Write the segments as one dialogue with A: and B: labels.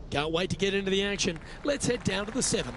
A: Can't wait to get into the action. Let's head down to the 7th.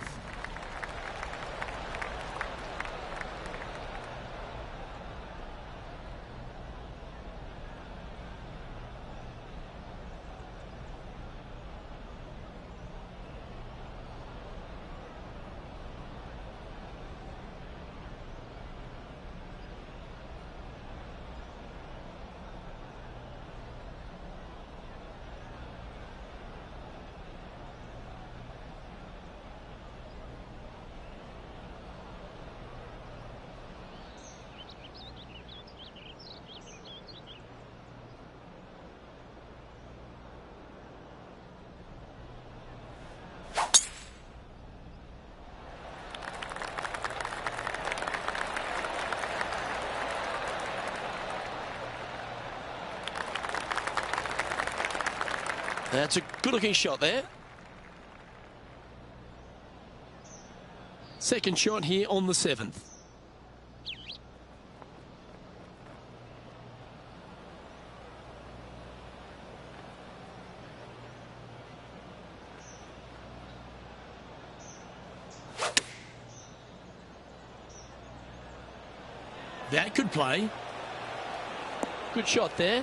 A: That's a good-looking shot there. Second shot here on the 7th. That could play. Good shot there.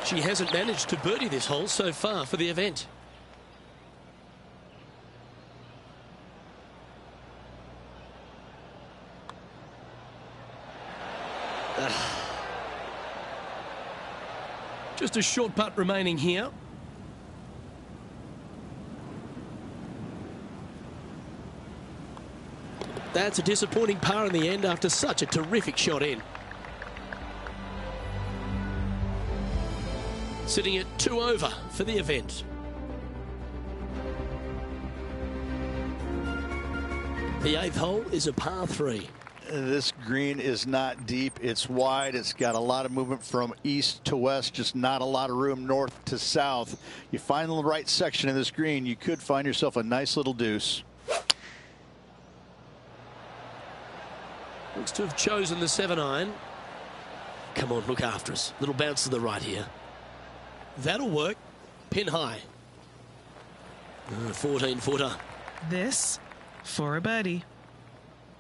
A: She hasn't managed to birdie this hole so far for the event. Just a short putt remaining here. That's a disappointing par in the end after such a terrific shot in. Sitting at 2 over for the event. The 8th hole is a par 3.
B: This green is not deep. It's wide. It's got a lot of movement from east to west, just not a lot of room north to south. You find the right section of this green, you could find yourself a nice little deuce.
A: Looks to have chosen the 7-iron. Come on, look after us. Little bounce to the right here. That'll work. Pin high. 14-footer.
C: This for a birdie.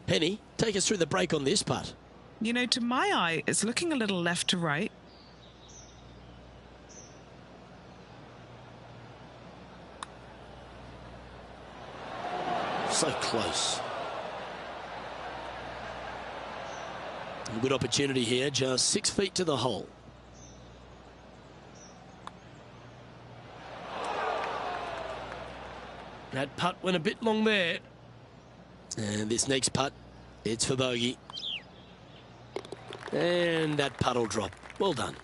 A: Penny, take us through the break on this putt.
C: You know, to my eye, it's looking a little left to right.
A: So close. A good opportunity here, just 6 feet to the hole. That putt went a bit long there. And this next putt, it's for bogey. And that putt will drop. Well done.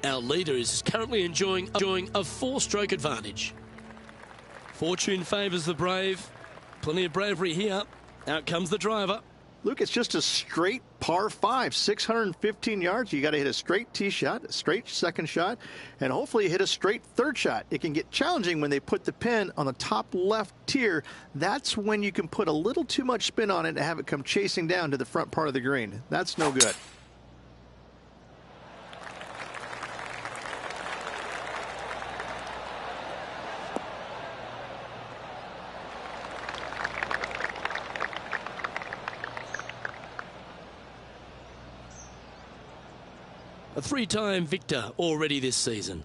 A: Our leader is currently enjoying a 4-stroke advantage. Fortune favours the brave. Plenty of bravery here. Out comes the driver.
B: Luke, it's just a straight par 5, 615 yards. You got to hit a straight tee shot, a straight second shot, and hopefully you hit a straight third shot. It can get challenging when they put the pin on the top left tier. That's when you can put a little too much spin on it and have it come chasing down to the front part of the green. That's no good.
A: A 3-time victor already this season.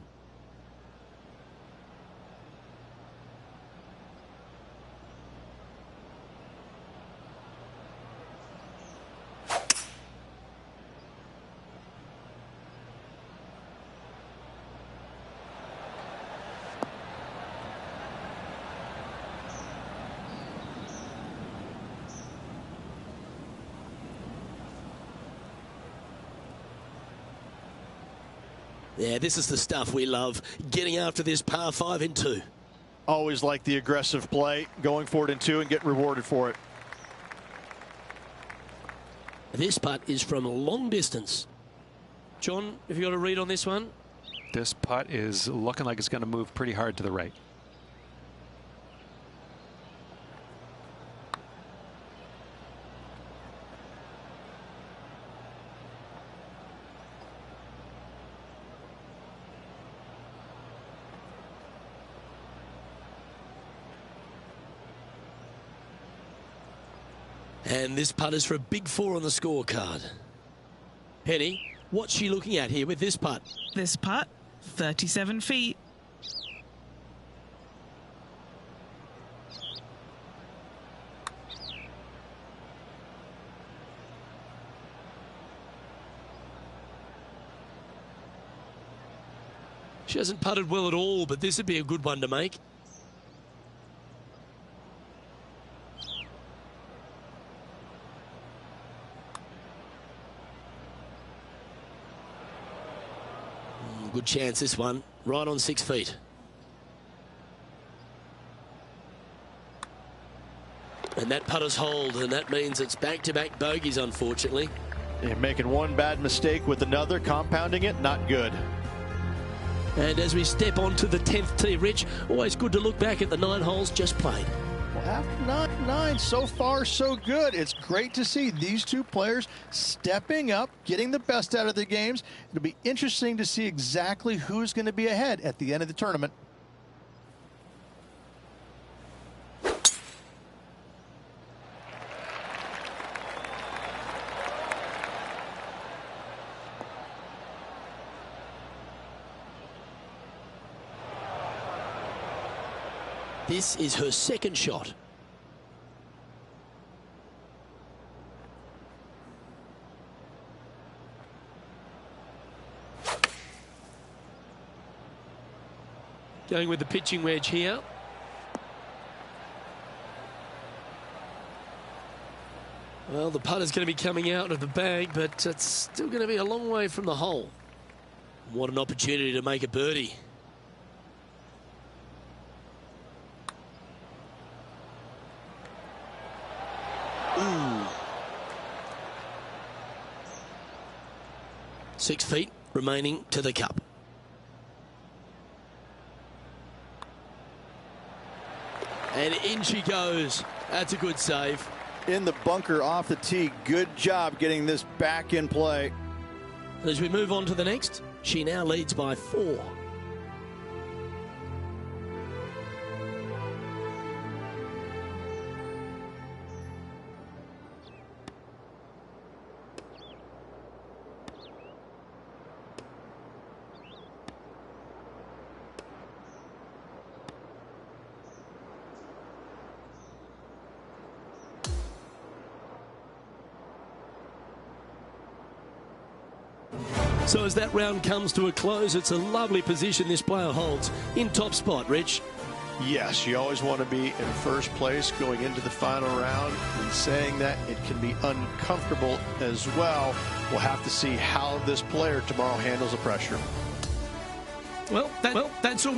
A: Yeah, this is the stuff we love, getting after this par 5 in 2.
B: Always like the aggressive play, going for it in 2 and getting rewarded for it.
A: This putt is from a long distance. John, have you got a read on this one?
D: This putt is looking like it's going to move pretty hard to the right.
A: And this putt is for a big 4 on the scorecard. Penny, what's she looking at here with this putt?
C: This putt, 37 feet.
A: She hasn't putted well at all, but this would be a good one to make. Good chance, this one. Right on 6 feet. And that putter's hold, and that means it's back-to-back bogeys, unfortunately.
B: You're making one bad mistake with another, compounding it, not good.
A: And as we step onto the 10th tee, Rich, always good to look back at the 9 holes just played.
B: Well, after nine, so far so good. It's great to see these two players stepping up, getting the best out of their games. It'll be interesting to see exactly who's going to be ahead at the end of the tournament.
A: This is her second shot. Going with the pitching wedge here. Well, the putter's going to be coming out of the bag, but it's still going to be a long way from the hole. What an opportunity to make a birdie. Ooh. 6 feet remaining to the cup. And in she goes. That's a good save.
B: In the bunker off the tee. Good job getting this back in play.
A: And as we move on to the next, she now leads by 4. So as that round comes to a close, it's a lovely position this player holds in top spot, Rich.
B: Yes, you always want to be in first place going into the final round. And saying that, it can be uncomfortable as well. We'll have to see how this player tomorrow handles the pressure.
A: Well, that's all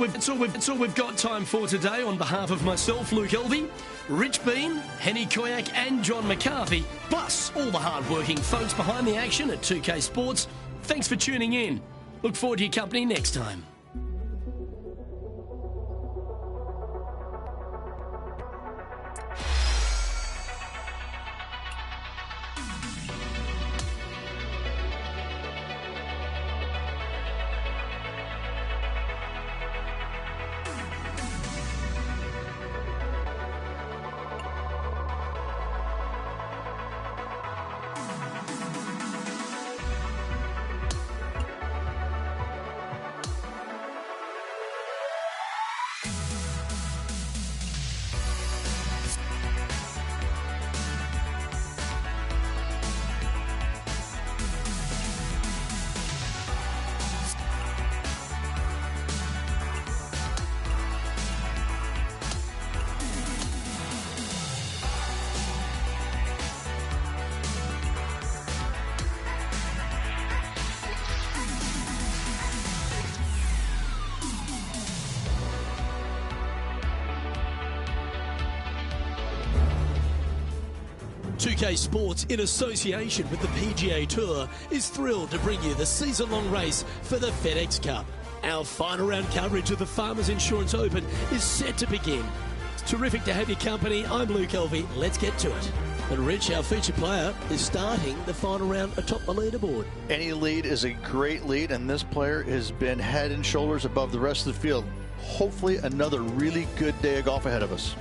A: we've got time for today. On behalf of myself, Luke Elvey, Rich Bean, Henny Koyak and John McCarthy, plus all the hard-working folks behind the action at 2K Sports, thanks for tuning in. Look forward to your company next time. UK Sports, in association with the PGA Tour, is thrilled to bring you the season-long race for the FedEx Cup. Our final round coverage of the Farmers Insurance Open is set to begin. It's terrific to have your company. I'm Luke Elvey. Let's get to it. And Rich, our featured player, is starting the final round atop the leaderboard.
B: Any lead is a great lead, and this player has been head and shoulders above the rest of the field. Hopefully another really good day of golf ahead of us.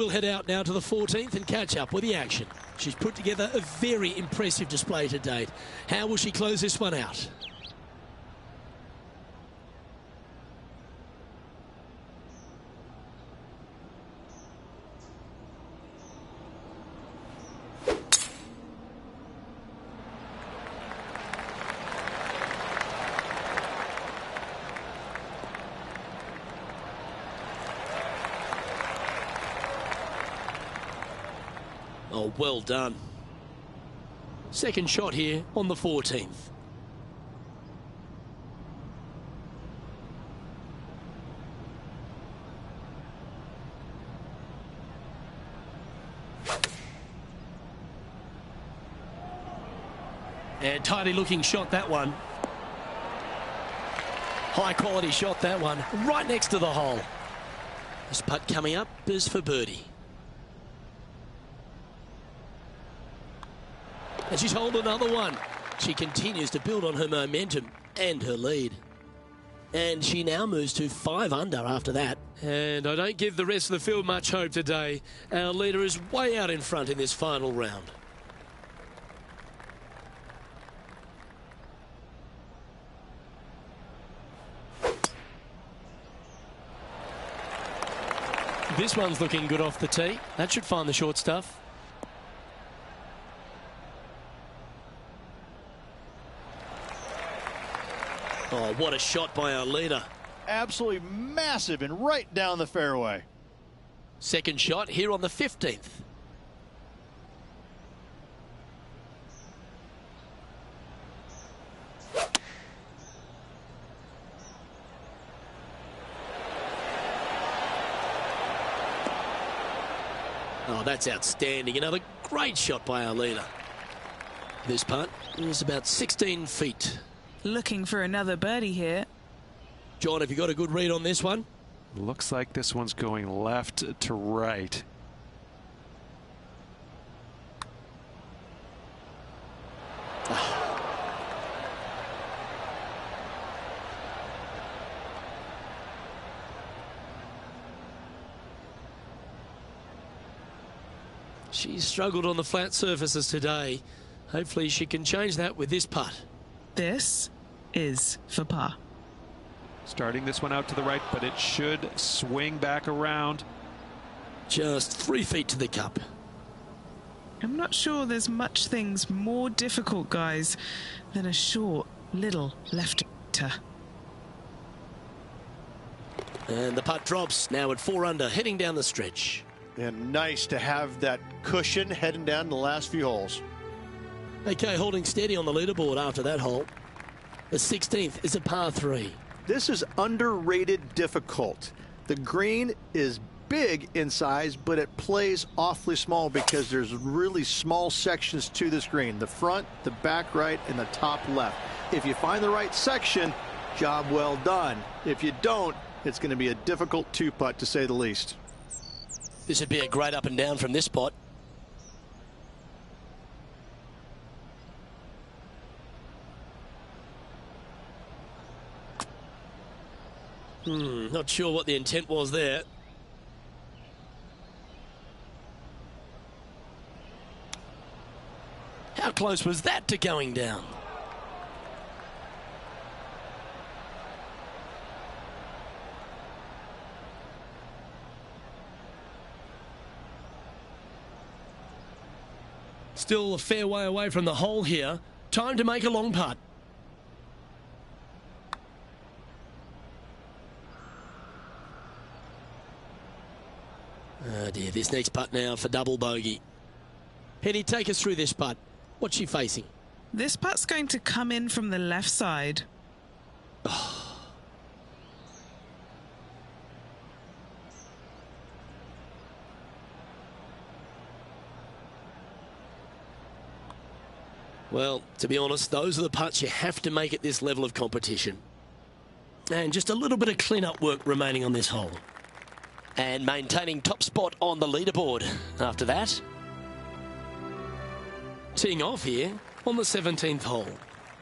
A: We'll head out now to the 14th and catch up with the action. She's put together a very impressive display to date. How will she close this one out? Oh, well done. Second shot here on the 14th. And tidy looking shot, that one. High quality shot, that one. Right next to the hole. This putt coming up is for birdie. And she's holed another one. She continues to build on her momentum and her lead. And she now moves to 5 under after that. And I don't give the rest of the field much hope today. Our leader is way out in front in this final round. This one's looking good off the tee. That should find the short stuff. Oh, what a shot by our leader.
E: Absolutely massive and right down the fairway.
A: Second shot here on the 15th. Oh, that's outstanding. Another great shot by our leader. This putt is about 16 feet.
C: Looking for another birdie here.
A: John, have you got a good read on this one?
D: Looks like this one's going left to right.
A: She's struggled on the flat surfaces today. Hopefully she can change that with this putt.
C: This is for par.
D: Starting this one out to the right, but it should swing back around.
A: Just 3 feet to the cup.
C: I'm not sure there's much things more difficult, guys, than a short little lefter.
A: And the putt drops now at 4 under, heading down the stretch.
E: And nice to have that cushion heading down the last few holes.
A: Okay, holding steady on the leaderboard after that hole. The 16th is a par 3.
B: This is underrated difficult. The green is big in size, but it plays awfully small because there's really small sections to this green. The front, the back right, and the top left. If you find the right section, job well done. If you don't, it's going to be a difficult 2-putt to say the least.
A: This would be a great up and down from this spot. Not sure what the intent was there. How close was that to going down? Still a fair way away from the hole here. Time to make a long putt. Oh dear, this next putt now for double bogey. Penny, take us through this putt. What's she facing?
C: This putt's going to come in from the left side.
A: Well, to be honest, those are the putts you have to make at this level of competition. And just a little bit of clean-up work remaining on this hole. And maintaining top spot on the leaderboard after that. Teeing off here on the 17th hole.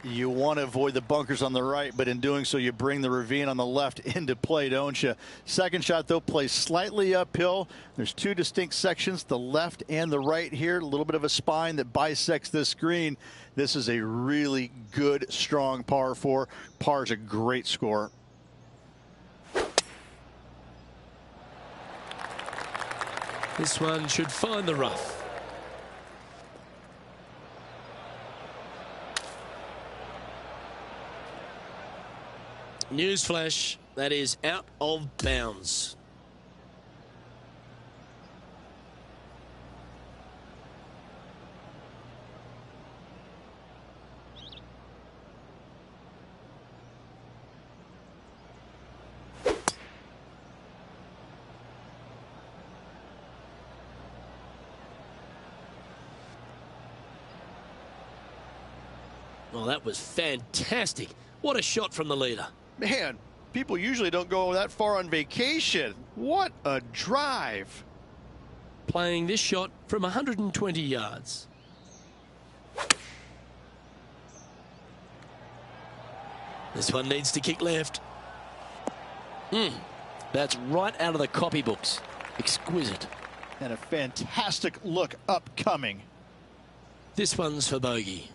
B: You want to avoid the bunkers on the right, but in doing so, you bring the ravine on the left into play, don't you? Second shot, though, plays slightly uphill. There's two distinct sections, the left and the right here. A little bit of a spine that bisects this green. This is a really good, strong par 4. Par is a great score.
A: This one should find the rough. Newsflash, that is out of bounds. Well, that was fantastic. What a shot from the leader.
E: Man, people usually don't go that far on vacation. What a drive.
A: Playing this shot from 120 yards. This one needs to kick left. That's right out of the copybooks. Exquisite.
B: And a fantastic look upcoming.
A: This one's for bogey.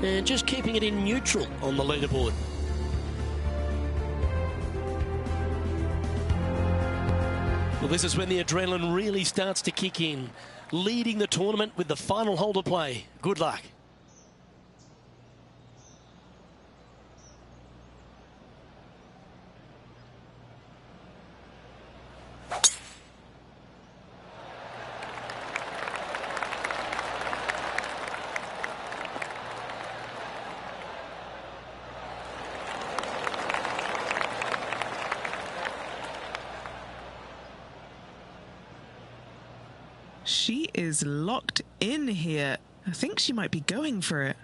A: And just keeping it in neutral on the leaderboard. Well, this is when the adrenaline really starts to kick in. Leading the tournament with the final hole to play. Good luck.
C: She is locked in here. I think she might be going for it.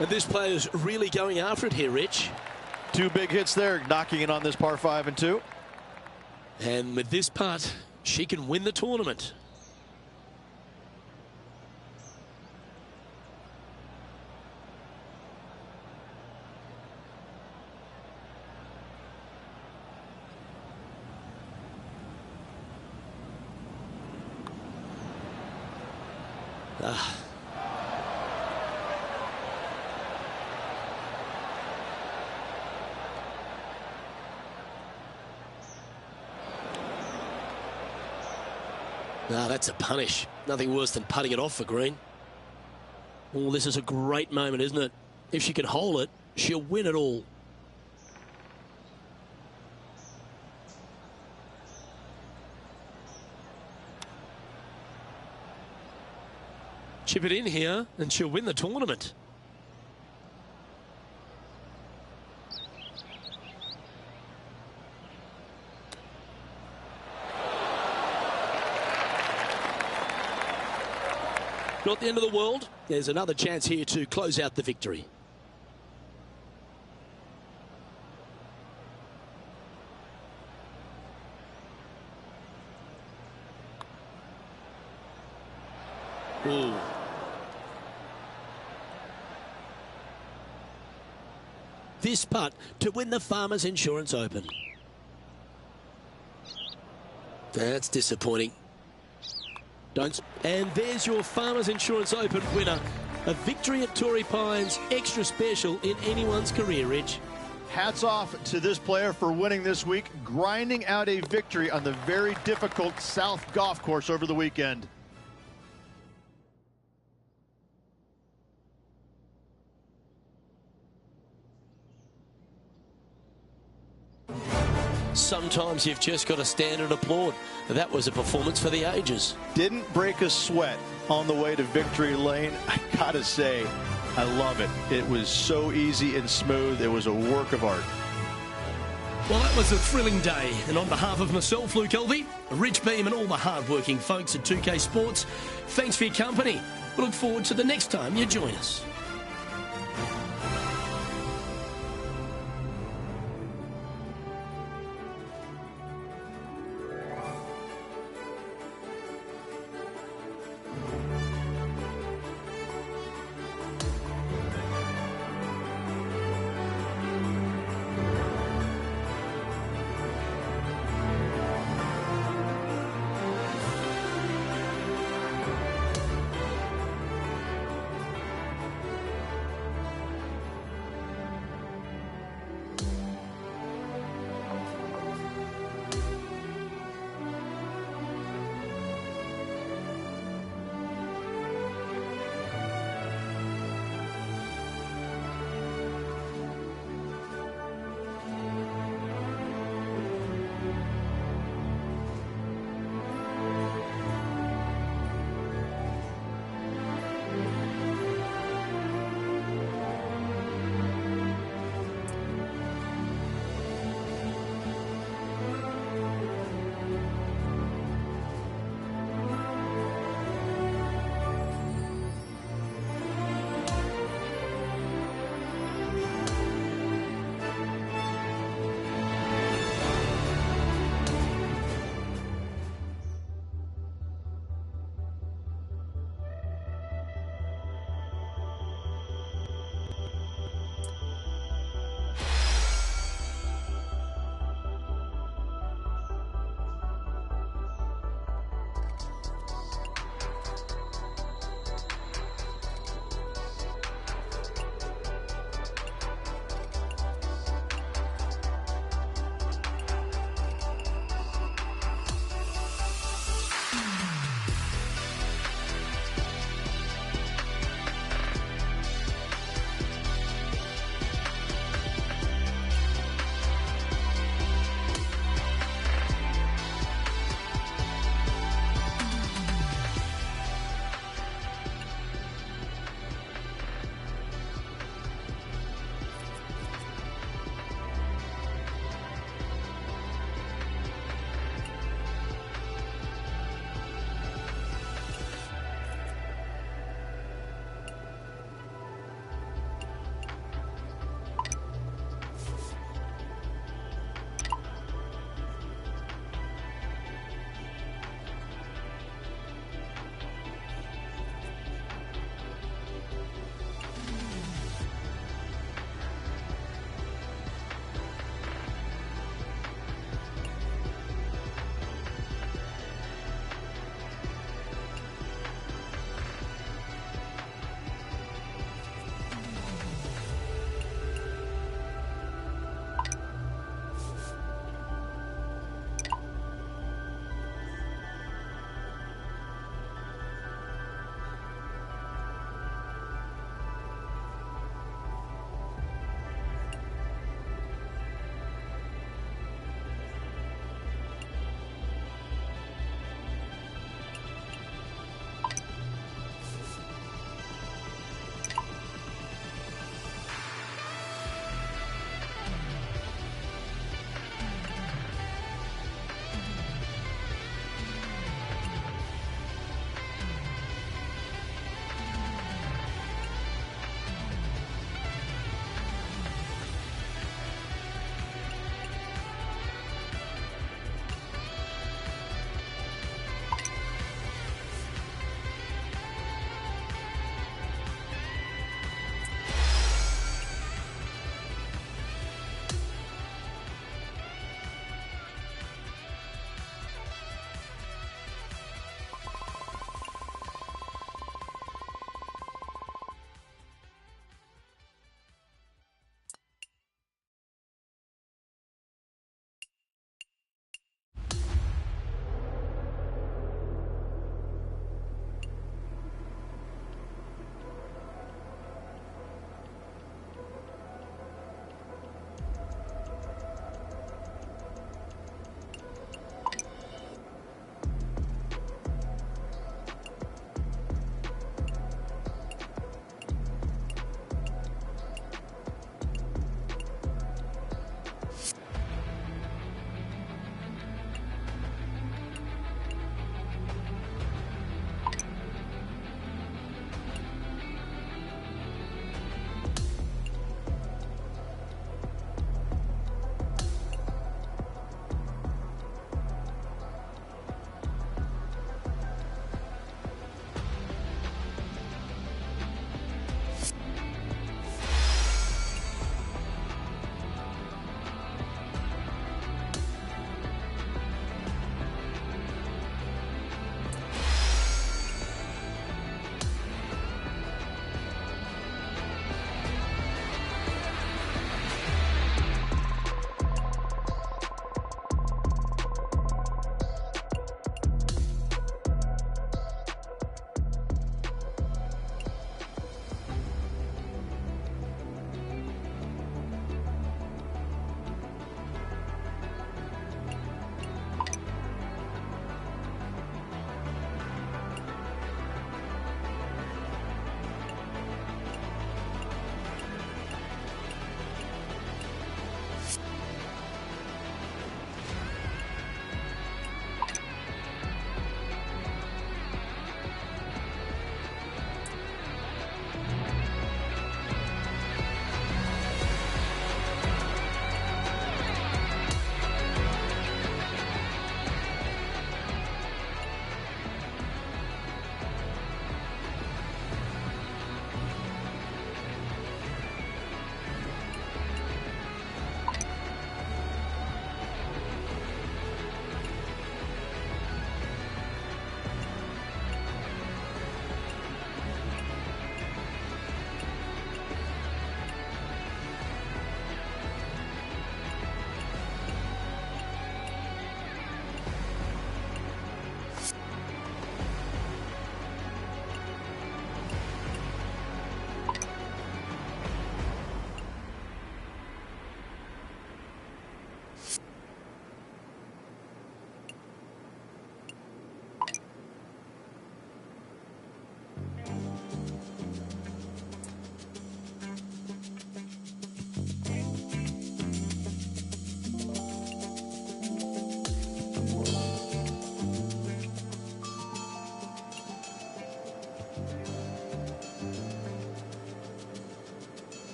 A: And this player's really going after it here, Rich.
E: Two big hits there, knocking it on this par 5 and 2.
A: And with this putt, she can win the tournament. That's a punish. Nothing worse than putting it off for green. Oh, this is a great moment, isn't it? If she can hold it, she'll win it all. Chip it in here, and she'll win the tournament. Not the end of the world. There's another chance here to close out the victory. Ooh. This putt to win the Farmers Insurance Open. That's disappointing. And there's your Farmers Insurance Open winner. A victory at Torrey Pines, extra special in anyone's career, Rich.
E: Hats off to this player for winning this week, grinding out a victory on the very difficult South Golf Course over the weekend.
A: Sometimes you've just got to stand and applaud. That was a performance for the ages.
B: Didn't break a sweat on the way to victory lane. I gotta say, I love it. It was so easy and smooth. It was a work of art.
A: Well, that was a thrilling day, and on behalf of myself, Luke Elvey, Rich Beam and all the hard-working folks at 2K Sports, thanks for your company. We look forward to the next time you join us.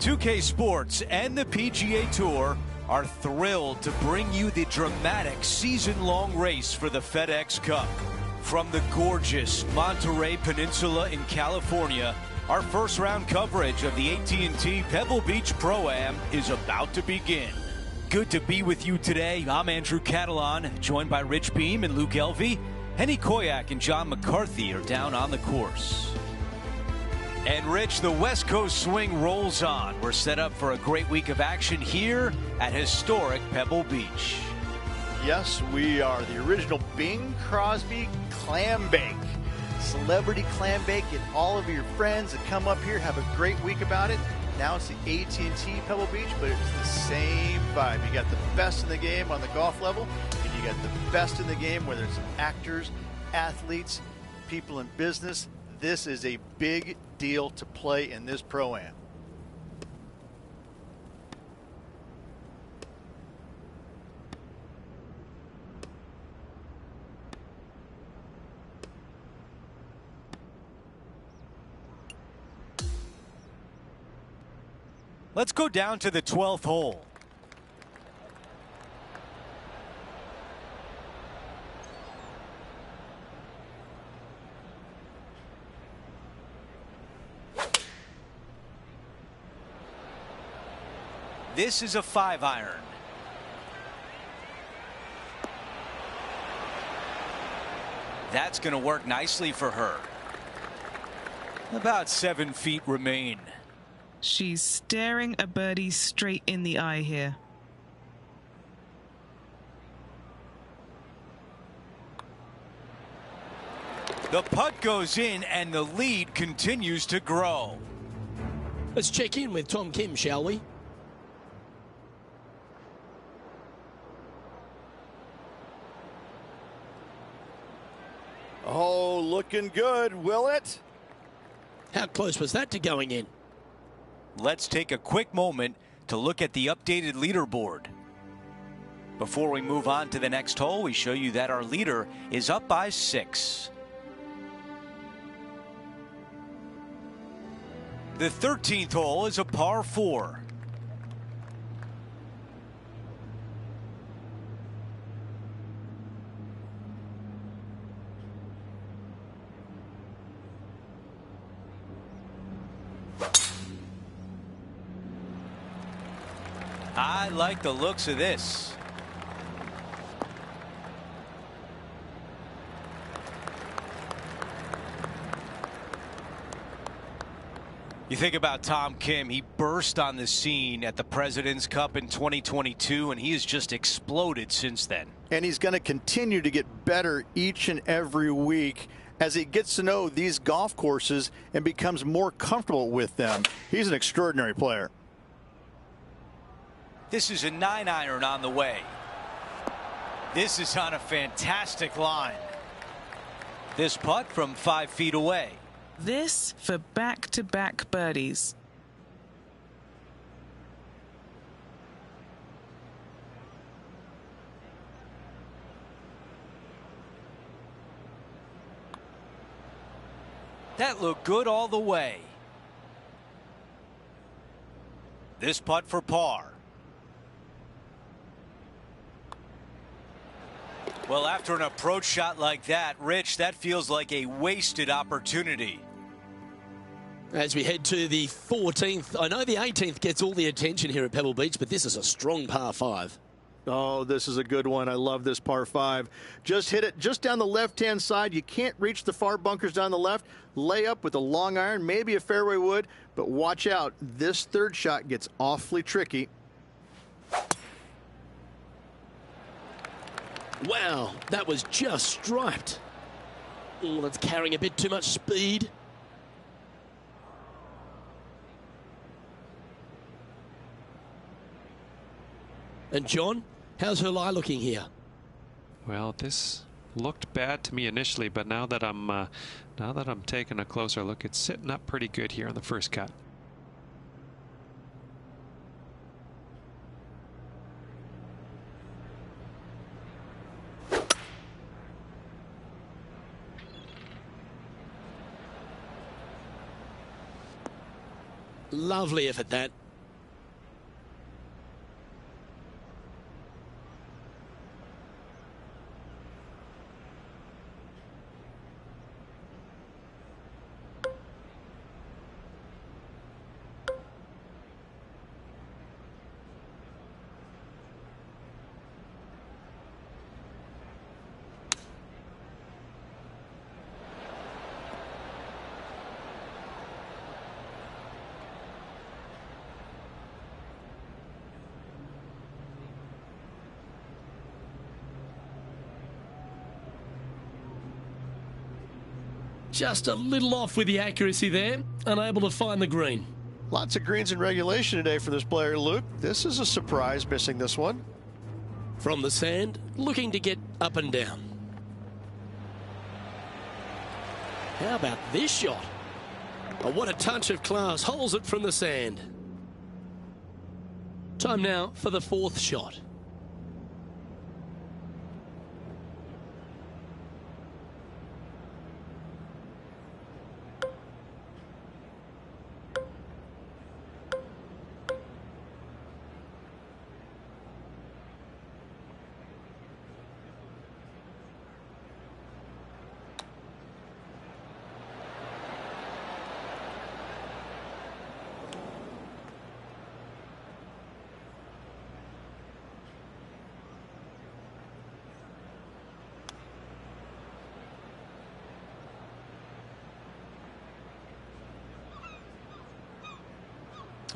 F: 2K Sports and the PGA Tour are thrilled to bring you the dramatic season-long race for the FedEx Cup. From the gorgeous Monterey Peninsula in California, our first round coverage of the AT&T Pebble Beach Pro-Am is about to begin. Good to be with you today. I'm Andrew Catalan, joined by Rich Beam and Luke Elvey. Henny Koyak and John McCarthy are down on the course. And Rich, the West Coast swing rolls on. We're set up for a great week of action here at historic Pebble Beach.
E: Yes, we are the original Bing Crosby Clam Bake. Celebrity clam bake. Get all of your friends and come up here, have a great week about it. Now it's the AT&T Pebble Beach, but it's the same vibe. You got the best in the game on the golf level, and you got the best in the game, whether it's actors, athletes, people in business. This is a big deal to play in this Pro-Am.
F: Let's go down to the 12th hole. This is a 5-iron. That's going to work nicely for her. About 7 feet remain.
C: She's staring a birdie straight in the eye here.
F: The putt goes in and the lead continues to grow.
A: Let's check in with Tom Kim, shall we?
E: Oh, looking good, will it?
A: How close was that to going in?
F: Let's take a quick moment to look at the updated leaderboard. Before we move on to the next hole, we show you that our leader is up by 6. The 13th hole is a par 4. I like the looks of this. You think about Tom Kim, he burst on the scene at the President's Cup in 2022, and he has just exploded since then.
E: And he's going to continue to get better each and every week as he gets to know these golf courses and becomes more comfortable with them. He's an extraordinary player.
F: This is a 9-iron on the way. This is on a fantastic line. This putt from 5 feet away.
C: This for back-to-back birdies.
F: That looked good all the way. This putt for par. Well, after an approach shot like that, Rich, that feels like a wasted opportunity.
A: As we head to the 14th, I know the 18th gets all the attention here at Pebble Beach, but this is a strong par 5.
B: Oh, this is a good one. I love this par 5. Just hit it just down the left-hand side. You can't reach the far bunkers down the left. Lay up with a long iron, maybe a fairway wood, but watch out. This third shot gets awfully tricky.
A: Wow, that was just striped. Oh, that's carrying a bit too much speed. And John, how's her lie looking here?
D: Well, this looked bad to me initially, but now that I'm taking a closer look, it's sitting up pretty good here on the first cut.
A: Lovely effort that. Just a little off with the accuracy there, unable to find the green.
G: Lots of greens in regulation today for this player, Luke. This is a surprise, missing this one.
A: From the sand, looking to get up and down. How about this shot? Oh, what a touch of class. Holds it from the sand. Time now for the fourth shot.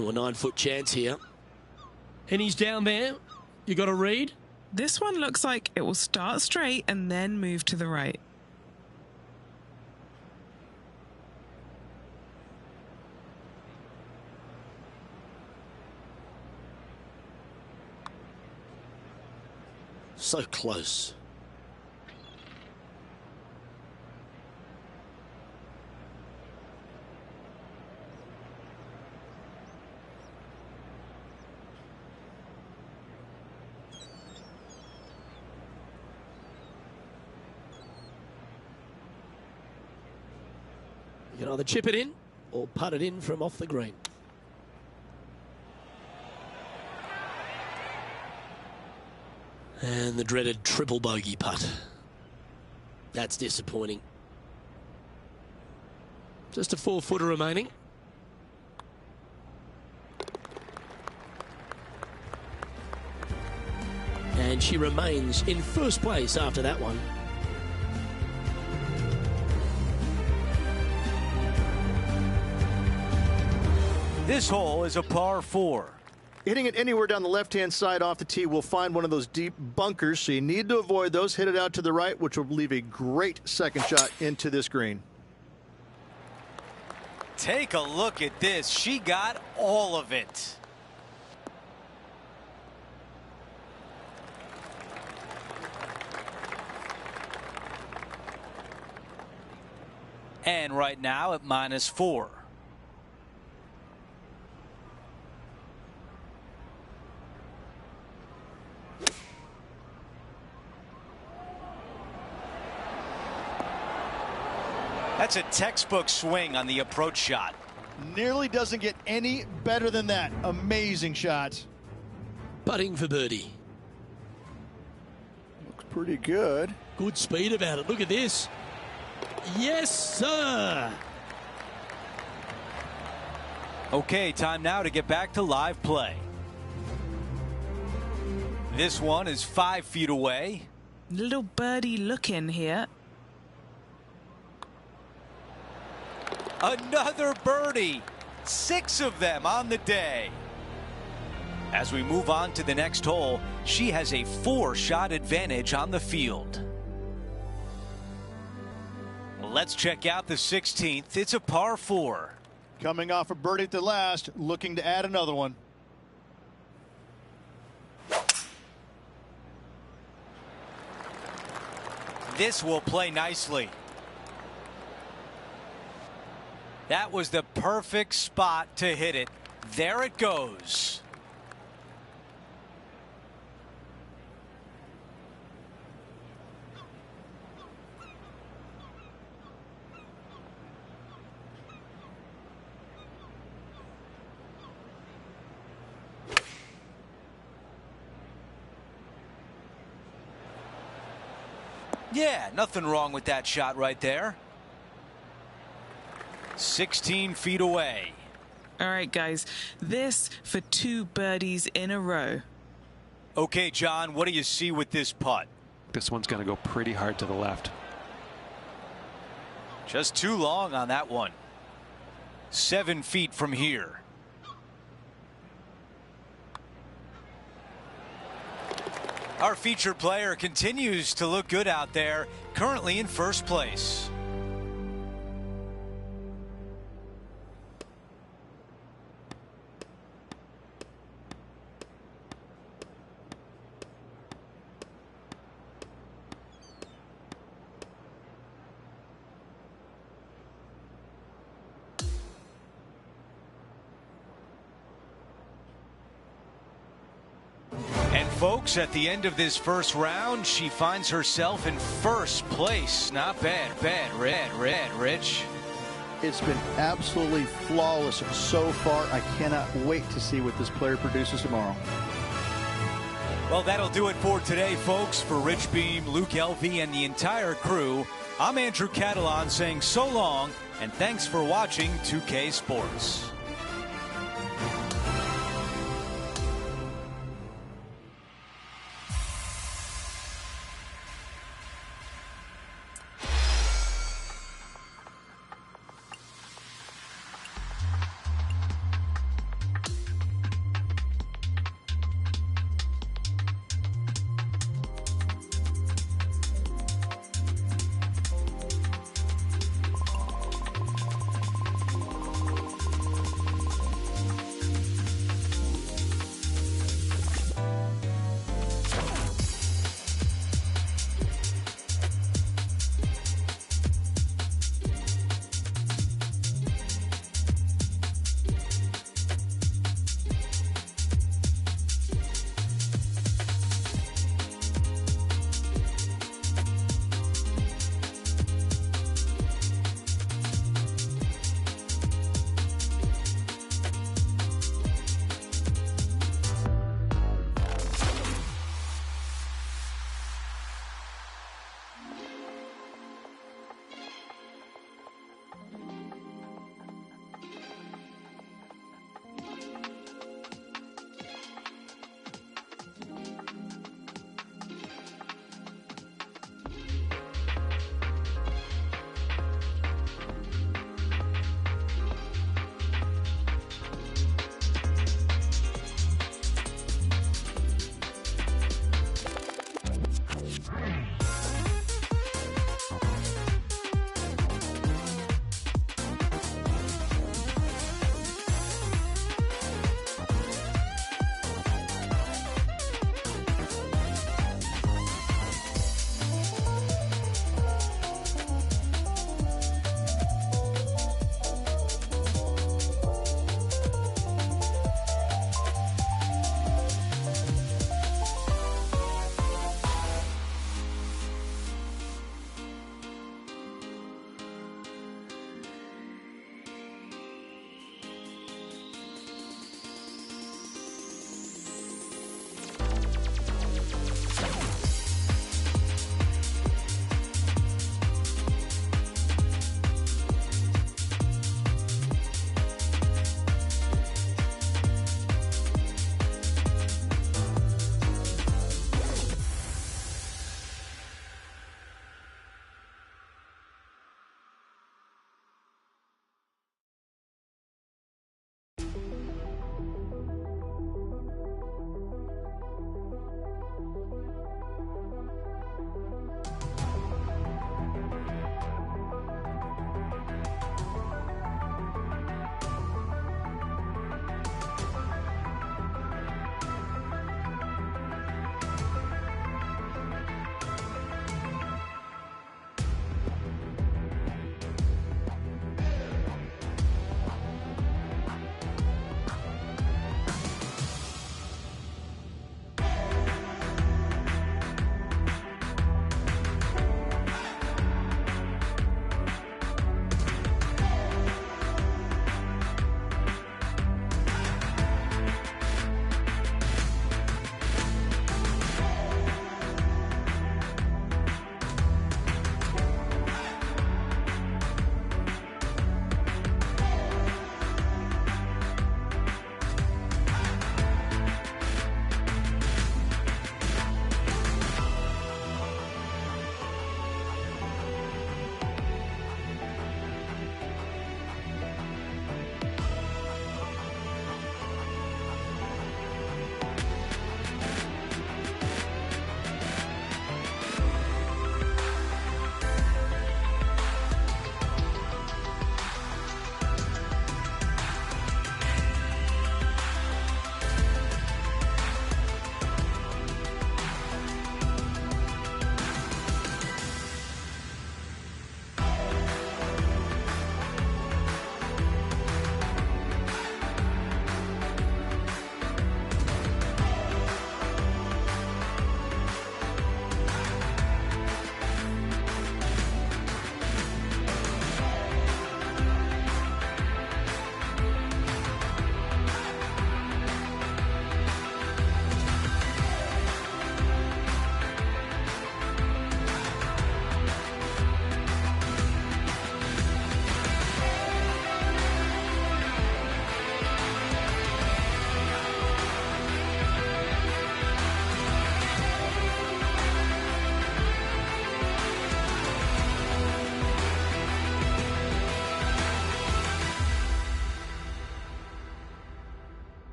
A: Oh, a 9-foot chance here. And he's down there. You got a read?
C: This one looks like it will start straight and then move to the right.
A: So close. You can either chip it in or putt it in from off the green. And the dreaded triple bogey putt. That's disappointing. Just a 4-footer remaining. And she remains in first place after that one.
F: This hole is a par 4.
B: Hitting it anywhere down the left-hand side off the tee will find one of those deep bunkers, so you need to avoid those. Hit it out to the right, which will leave a great second shot into this green.
F: Take a look at this. She got all of it. And right now at -4. That's a textbook swing on the approach shot.
E: Nearly doesn't get any better than that. Amazing shot.
A: Putting for birdie.
B: Looks pretty good.
A: Good speed about it. Look at this. Yes, sir.
F: Okay, time now to get back to live play. This one is 5 feet away.
C: Little birdie looking here.
F: Another birdie. 6 of them on the day. As we move on to the next hole, she has a 4-shot advantage on the field. Let's check out the 16th. It's a par 4.
E: Coming off a birdie at the last, looking to add another one.
F: This will play nicely. That was the perfect spot to hit it. There it goes. Yeah, nothing wrong with that shot right there. 16 feet away.
C: All right, guys, this for 2 birdies in a row.
F: Okay, John, what do you see with this putt?
D: This one's going to go pretty hard to the left.
F: Just too long on that one. 7 feet from here. Our featured player continues to look good out there, currently in first place. folks, at the end of this first round, she finds herself in first place. Not bad, Rich.
B: It's been absolutely flawless so far. I cannot wait to see what this player produces tomorrow.
F: Well, that'll do it for today, folks. For Rich Beem, Luke Elvy, and the entire crew, I'm Andrew Catalan saying so long, and thanks for watching 2K Sports.